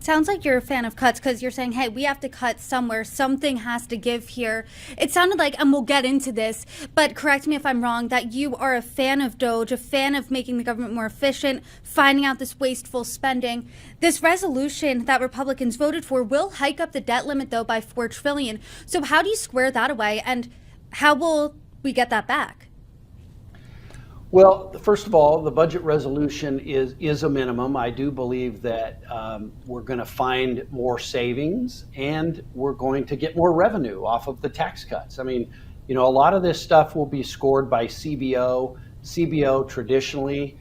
Sounds like you're a fan of cuts because you're saying, hey, we have to cut somewhere. Something has to give here. It sounded like, and we'll get into this, but correct me if I'm wrong, that you are a fan of Doge, a fan of making the government more efficient, finding out this wasteful spending. This resolution that Republicans voted for will hike up the debt limit, though, by $4 trillion. So how do you square that away, and how will we get that back? Well, first of all, the budget resolution is a minimum. I do believe that we're going to find more savings and we're going to get more revenue off of the tax cuts. I mean, a lot of this stuff will be scored by CBO. CBO traditionally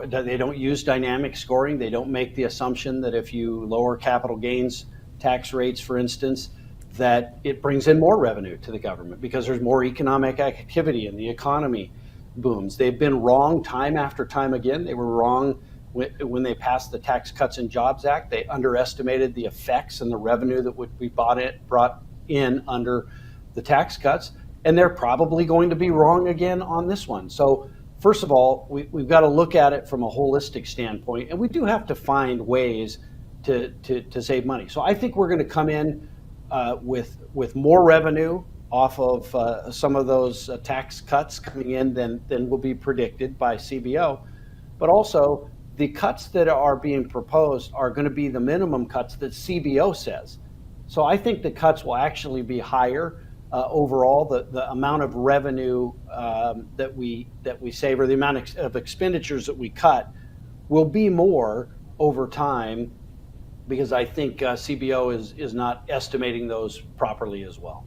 they don't use dynamic scoring. They don't make the assumption that if you lower capital gains tax rates, for instance, that it brings in more revenue to the government because there's more economic activity in the economy booms. They've been wrong time after time again. They were wrong when they passed the Tax Cuts and Jobs Act. They underestimated the effects and the revenue that would be brought in under the tax cuts. And they're probably going to be wrong again on this one. So first of all, we've got to look at it from a holistic standpoint, and we do have to find ways to save money. So I think we're going to come in with more revenue off of some of those tax cuts coming in than will be predicted by CBO. But also, the cuts that are being proposed are going to be the minimum cuts that CBO says. So I think the cuts will actually be higher overall. The amount of revenue that we save, or the amount of expenditures that we cut, will be more over time, because I think CBO is not estimating those properly as well.